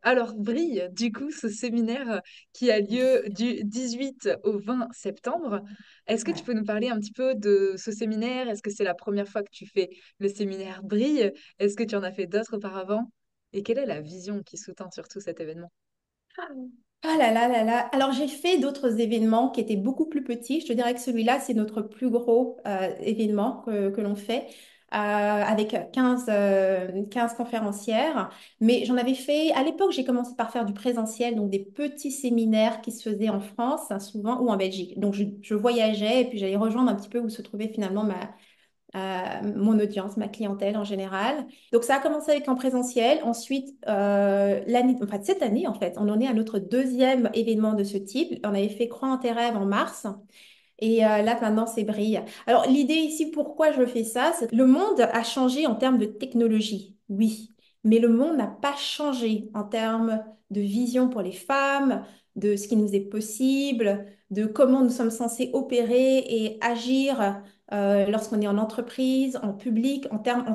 Alors, Brille, du coup, ce séminaire qui a lieu du 18 au 20 septembre. Est-ce que tu Ouais. peux nous parler un petit peu de ce séminaire? Est-ce que c'est la première fois que tu fais le séminaire Brille? Est-ce que tu en as fait d'autres auparavant? Et quelle est la vision qui sous-tend surtout cet événement? Ah là là là là. Alors j'ai fait d'autres événements qui étaient beaucoup plus petits. Je te dirais que celui-là, c'est notre plus gros événement que l'on fait avec 15 conférencières. Mais j'en avais fait, à l'époque, j'ai commencé par faire du présentiel, donc des petits séminaires qui se faisaient en France, hein, souvent, ou en Belgique. Donc je voyageais et puis j'allais rejoindre un petit peu où se trouvait finalement mon audience, ma clientèle en général. Donc ça a commencé avec en présentiel. Ensuite, enfin, cette année, en fait, on en est à notre deuxième événement de ce type. On avait fait Croix en tes rêves en mars. Et là, maintenant, c'est Brille. Alors, l'idée ici, pourquoi je fais ça, c'est que le monde a changé en termes de technologie, oui, mais le monde n'a pas changé en termes de vision pour les femmes, de ce qui nous est possible, de comment nous sommes censés opérer et agir lorsqu'on est en entreprise, en public,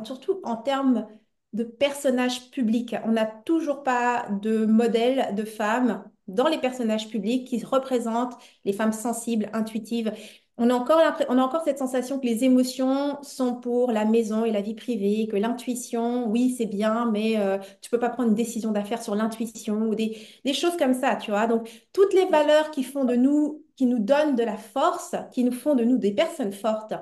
surtout en termes de personnages publics. On n'a toujours pas de modèle de femmes dans les personnages publics qui représentent les femmes sensibles, intuitives. On a encore cette sensation que les émotions sont pour la maison et la vie privée, que l'intuition, oui, c'est bien, mais tu peux pas prendre une décision d'affaires sur l'intuition ou des choses comme ça, tu vois. Donc, toutes les Oui. valeurs qui font de nous, qui nous donnent de la force, qui nous font de nous des personnes fortes,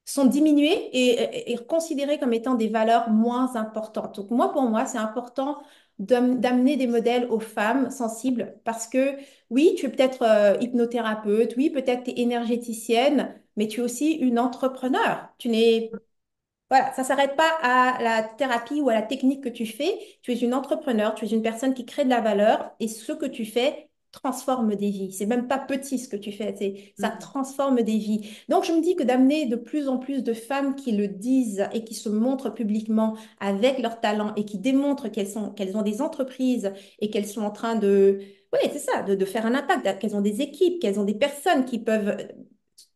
sont diminuées et considérées comme étant des valeurs moins importantes. Donc, moi, pour moi, c'est important d'amener des modèles aux femmes sensibles parce que oui, tu es peut-être hypnothérapeute, oui, peut-être tu es énergéticienne, mais tu es aussi une entrepreneur. Tu n'es, voilà, ça s'arrête pas à la thérapie ou à la technique que tu fais. Tu es une entrepreneur, tu es une personne qui crée de la valeur et ce que tu fais transforme des vies. C'est même pas petit ce que tu fais, ça Mhm. transforme des vies. Donc je me dis que d'amener de plus en plus de femmes qui le disent et qui se montrent publiquement avec leur talent et qui démontrent qu'elles ont des entreprises et qu'elles sont en train de, oui, c'est ça, de faire un impact, qu'elles ont des équipes, qu'elles ont des personnes qui peuvent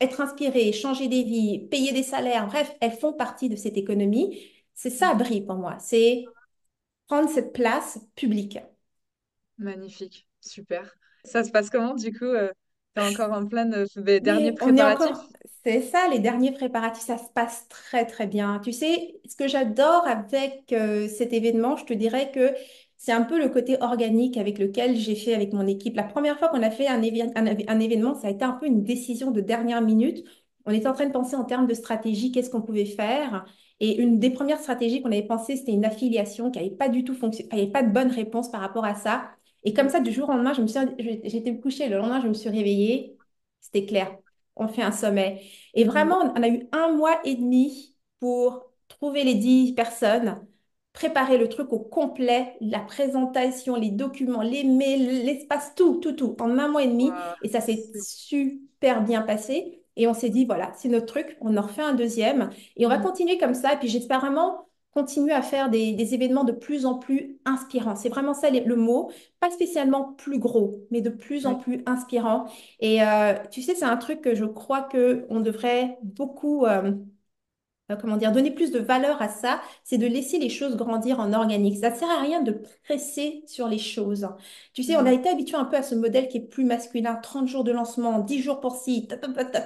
être inspirées, changer des vies, payer des salaires, bref, elles font partie de cette économie. C'est ça, Mhm. Brie, pour moi. C'est prendre cette place publique. Magnifique, super. Ça se passe comment du coup? T'es encore en plein des derniers Mais on est préparatifs? encore, c'est ça, les derniers préparatifs, ça se passe très, très bien. Tu sais, ce que j'adore avec cet événement, je te dirais que c'est un peu le côté organique avec lequel j'ai fait avec mon équipe. La première fois qu'on a fait un événement, ça a été un peu une décision de dernière minute. On était en train de penser en termes de stratégie, qu'est-ce qu'on pouvait faire. Et une des premières stratégies qu'on avait pensé, c'était une affiliation qui n'avait pas du tout fonctionné, il n'y avait pas de bonne réponse par rapport à ça. Et comme ça, du jour au lendemain, j'étais couchée, le lendemain, je me suis réveillée. C'était clair. On fait un sommet. Et Mhm. vraiment, on a eu 1 mois et demi pour trouver les 10 personnes, préparer le truc au complet, la présentation, les documents, les mails, l'espace, tout, tout, tout, en 1 mois et demi. Waouh, Et ça s'est c'est- super bien passé. Et on s'est dit, voilà, c'est notre truc, on en refait un deuxième. Et on va Mhm. continuer comme ça. Et puis j'espère vraiment continuer à faire des événements de plus en plus inspirants. C'est vraiment ça le mot. Pas spécialement plus gros, mais de plus en Oui, plus inspirants. Et tu sais, c'est un truc que je crois que on devrait beaucoup, comment dire, donner plus de valeur à ça, c'est de laisser les choses grandir en organique. Ça ne sert à rien de presser sur les choses. Tu sais, on a Mhm. été habitué un peu à ce modèle qui est plus masculin, 30 jours de lancement, 10 jours pour ci, tu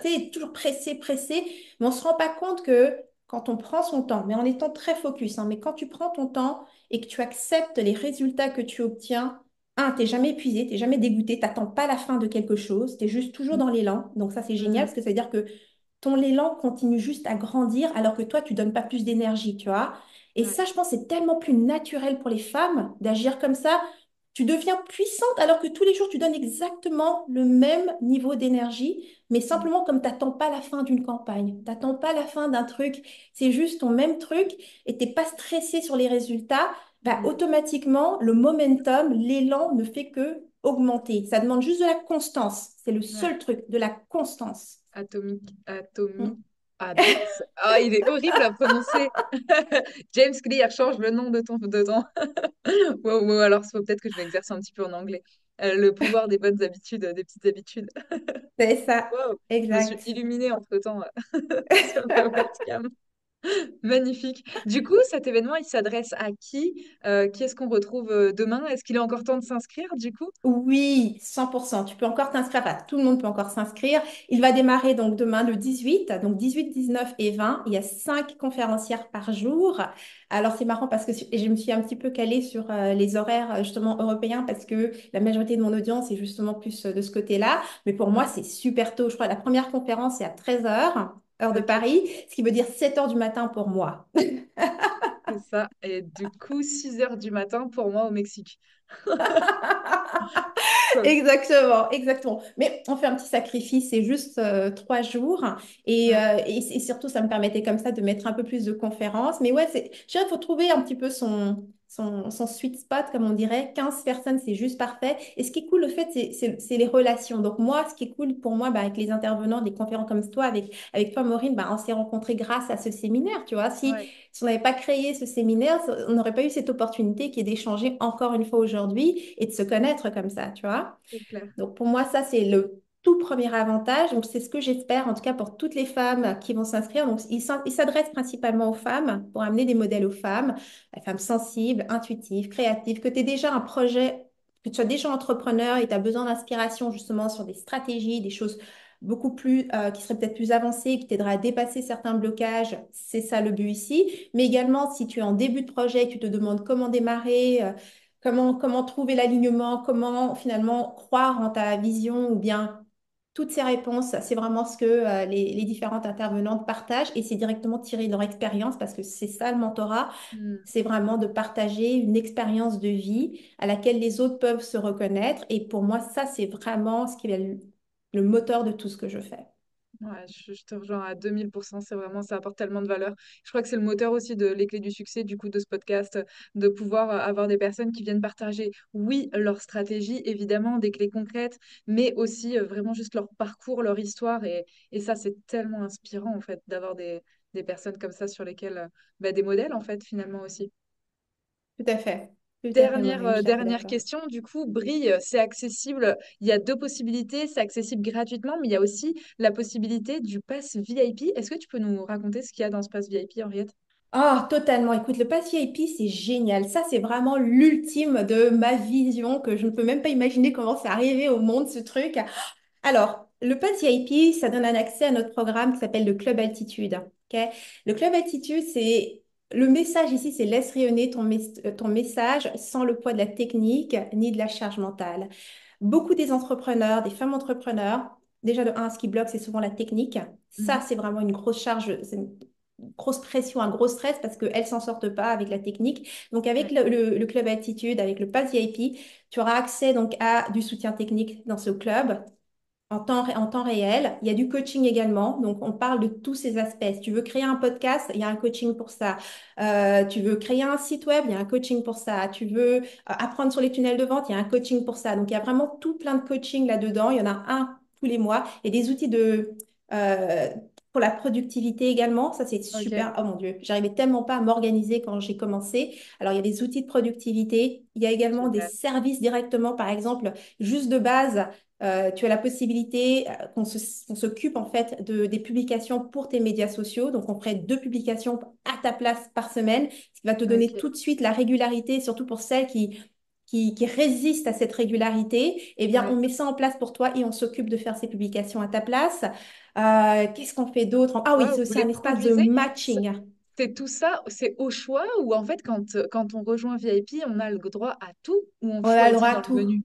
sais, toujours pressé, pressé, mais on ne se rend pas compte que quand on prend son temps, mais en étant très focus, hein, mais quand tu prends ton temps et que tu acceptes les résultats que tu obtiens, t'es jamais épuisé, t'es jamais dégoûté, t'attends pas la fin de quelque chose, t'es juste toujours dans l'élan. Donc ça, c'est génial Mhm. parce que ça veut dire que ton élan continue juste à grandir alors que toi, tu donnes pas plus d'énergie, tu vois. Et Ouais. ça, je pense, c'est tellement plus naturel pour les femmes d'agir comme ça. Tu deviens puissante alors que tous les jours, tu donnes exactement le même niveau d'énergie, mais Mhm. simplement comme tu n'attends pas la fin d'une campagne, tu n'attends pas la fin d'un truc, c'est juste ton même truc et tu n'es pas stressé sur les résultats, bah, Mhm. automatiquement, le momentum, l'élan ne fait que augmenter. Ça demande juste de la constance. C'est le Ouais. seul truc, de la constance. Atomic Habits. Ah, il est horrible à prononcer. James Clear, change le nom de ton. Wow, wow, alors, faut peut-être que je vais exercer un petit peu en anglais. Le pouvoir des bonnes habitudes, des petites habitudes. C'est ça, Wow, je me suis exact. illuminée entre-temps sur la webcam. Magnifique. Du coup, cet événement, il s'adresse à qui? Qui est-ce qu'on retrouve demain? Est-ce qu'il est encore temps de s'inscrire, du coup? Oui, 100%. Tu peux encore t'inscrire. Enfin, tout le monde peut encore s'inscrire. Il va démarrer donc demain le 18, donc 18, 19 et 20. Il y a 5 conférencières par jour. Alors, c'est marrant parce que je me suis un petit peu calée sur les horaires justement européens parce que la majorité de mon audience est justement plus de ce côté-là. Mais pour moi, Ouais, c'est super tôt. Je crois que la première conférence est à 13 heures, heure de ok, Paris, ce qui veut dire 7 heures du matin pour moi. c'est ça. Et du coup, 6 heures du matin pour moi au Mexique. Cool. Exactement, exactement. Mais on fait un petit sacrifice, c'est juste 3 jours. Ouais, Et surtout, ça me permettait comme ça de mettre un peu plus de conférences. Mais ouais, je dirais qu'il faut trouver un petit peu son sweet spot, comme on dirait. 15 personnes, c'est juste parfait. Et ce qui est cool, le fait, c'est les relations. Donc moi, ce qui est cool pour moi, bah, avec les intervenants, des conférents comme toi, avec toi, Maureen, bah, on s'est rencontrés grâce à ce séminaire, tu vois. ouais, Si on n'avait pas créé ce séminaire, on n'aurait pas eu cette opportunité qui est d'échanger encore une fois aujourd'hui et de se connaître comme ça, tu vois. c'est clair. Donc pour moi, ça, c'est le tout premier avantage. Donc c'est ce que j'espère, en tout cas pour toutes les femmes qui vont s'inscrire. Donc il s'adresse principalement aux femmes pour amener des modèles aux femmes, les femmes sensibles, intuitives, créatives, que tu aies déjà un projet, que tu sois déjà entrepreneur et tu as besoin d'inspiration justement sur des stratégies, des choses beaucoup plus, qui seraient peut-être plus avancées, qui t'aideraient à dépasser certains blocages. C'est ça le but ici. Mais également, si tu es en début de projet, tu te demandes comment démarrer, comment trouver l'alignement, comment finalement croire en ta vision ou bien toutes ces réponses, c'est vraiment ce que les différentes intervenantes partagent et c'est directement tiré de leur expérience parce que c'est ça le mentorat, Hmm. c'est vraiment de partager une expérience de vie à laquelle les autres peuvent se reconnaître et pour moi, ça, c'est vraiment ce qui est le moteur de tout ce que je fais. Ouais, je te rejoins à 2000%. C'est vraiment, ça apporte tellement de valeur. Je crois que c'est le moteur aussi de les clés du succès, du coup, de ce podcast, de pouvoir avoir des personnes qui viennent partager, oui, leur stratégie, évidemment, des clés concrètes, mais aussi vraiment juste leur parcours, leur histoire. Et ça, c'est tellement inspirant, en fait, d'avoir des personnes comme ça sur lesquelles, bah, des modèles, en fait, finalement aussi. Tout à fait, Dernière, Maureen, je suis assez dernière d'accord. question, du coup, Brille, c'est accessible. Il y a deux possibilités, c'est accessible gratuitement, mais il y a aussi la possibilité du pass VIP. Est-ce que tu peux nous raconter ce qu'il y a dans ce pass VIP, Henriette? Ah, totalement. Écoute, le pass VIP, c'est génial. Ça, c'est vraiment l'ultime de ma vision que je ne peux même pas imaginer comment c'est arrivé au monde, ce truc. Alors, le pass VIP, ça donne un accès à notre programme qui s'appelle le Club Altitude. Ok. Le Club Altitude, c'est le message ici, c'est laisse rayonner ton message sans le poids de la technique ni de la charge mentale. Beaucoup des entrepreneurs, des femmes entrepreneurs, déjà de un, ce qui bloque, c'est souvent la technique. Ça, Mhm. c'est vraiment une grosse charge, c'est une grosse pression, un gros stress parce qu'elles ne s'en sortent pas avec la technique. Donc, avec Ouais, le Club Attitude, avec le Pass VIP, tu auras accès donc à du soutien technique dans ce club en temps réel. Il y a du coaching également. Donc, on parle de tous ces aspects. Si tu veux créer un podcast, il y a un coaching pour ça. Tu veux créer un site web, il y a un coaching pour ça. Tu veux apprendre sur les tunnels de vente, il y a un coaching pour ça. Donc, il y a vraiment tout plein de coaching là-dedans. Il y en a un tous les mois. Il y a des outils euh, pour la productivité également. Ça, c'est ok, super. Oh mon Dieu, j'arrivais tellement pas à m'organiser quand j'ai commencé. Alors, il y a des outils de productivité. Il y a également des génial. services directement, par exemple, juste de base. Tu as la possibilité qu'on s'occupe en fait des publications pour tes médias sociaux. Donc, on ferait 2 publications à ta place par semaine, ce qui va te donner Ok, tout de suite la régularité, surtout pour celles qui résistent à cette régularité. Eh bien, on ouais. met ça en place pour toi et on s'occupe de faire ces publications à ta place. Qu'est-ce qu'on fait d'autre? Ah oui, Ouais, c'est vous aussi les un espace de produisez? C'est matching. c'est tout ça, c'est au choix ou en fait, quand on rejoint VIP, on a le droit à tout ou on On a le choisit droit à dans le tout. menu?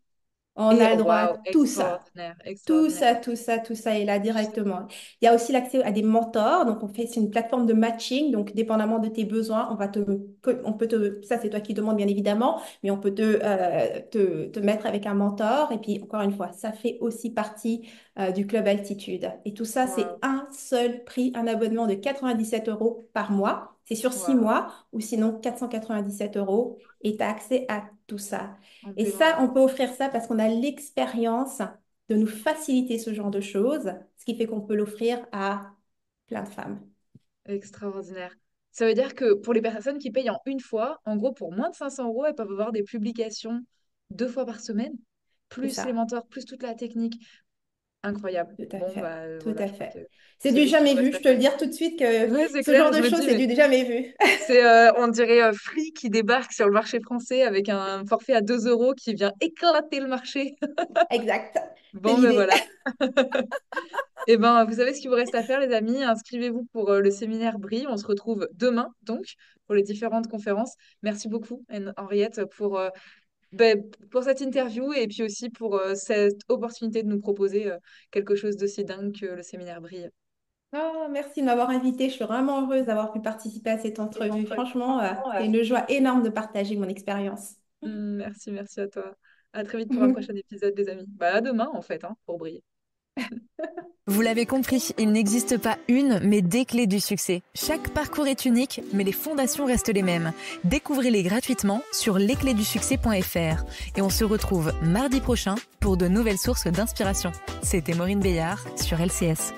On Et a le droit à waouh, tout ça. extraordinaire, extraordinaire. Tout ça est là directement. Il y a aussi l'accès à des mentors. Donc, c'est une plateforme de matching. Donc, dépendamment de tes besoins, on peut ça c'est toi qui demandes bien évidemment, mais on peut te mettre avec un mentor. Et puis, encore une fois, ça fait aussi partie du Club Altitude. Et tout ça, c'est Waouh, un seul prix, un abonnement de 97 euros par mois. C'est sur 6 mois ou sinon 497 euros et tu as accès à tout ça. en Et paiement ça, on illimité. peut offrir ça parce qu'on a l'expérience de nous faciliter ce genre de choses, ce qui fait qu'on peut l'offrir à plein de femmes. Extraordinaire. Ça veut dire que pour les personnes qui payent en une fois, en gros, pour moins de 500 euros, elles peuvent avoir des publications 2 fois par semaine, C'est plus les ça. mentors, plus toute la technique. Incroyable. Tout à Bon, fait, bah tout voilà, à je crois fait. que C'est c'est du ce qu'il jamais nous vu. reste Je à te le faire. dire tout de suite que Ouais, c'est ce clair, genre je de me choses, dis, c'est mais du jamais vu. c'est, on dirait Free qui débarque sur le marché français avec un forfait à 2 euros qui vient éclater le marché. Exact. C'est Bon, ben l'idée. voilà. Eh ben, vous savez ce qu'il vous reste à faire, les amis. Inscrivez-vous pour le séminaire BRI. On se retrouve demain, donc, pour les différentes conférences. Merci beaucoup, Henriette, ben, pour cette interview et puis aussi pour cette opportunité de nous proposer quelque chose d'aussi dingue que le séminaire BRI. Oh, merci de m'avoir invitée. Je suis vraiment heureuse d'avoir pu participer à cette entrevue. Franchement, c'est une joie énorme de partager mon expérience. Merci, merci à toi. À très vite pour un prochain épisode, les amis. Bah, à demain, en fait, hein, pour briller. Vous l'avez compris, il n'existe pas une, mais des clés du succès. Chaque parcours est unique, mais les fondations restent les mêmes. Découvrez-les gratuitement sur lesclésdusuccès.fr. Et on se retrouve mardi prochain pour de nouvelles sources d'inspiration. C'était Maureen Béillard sur LCS.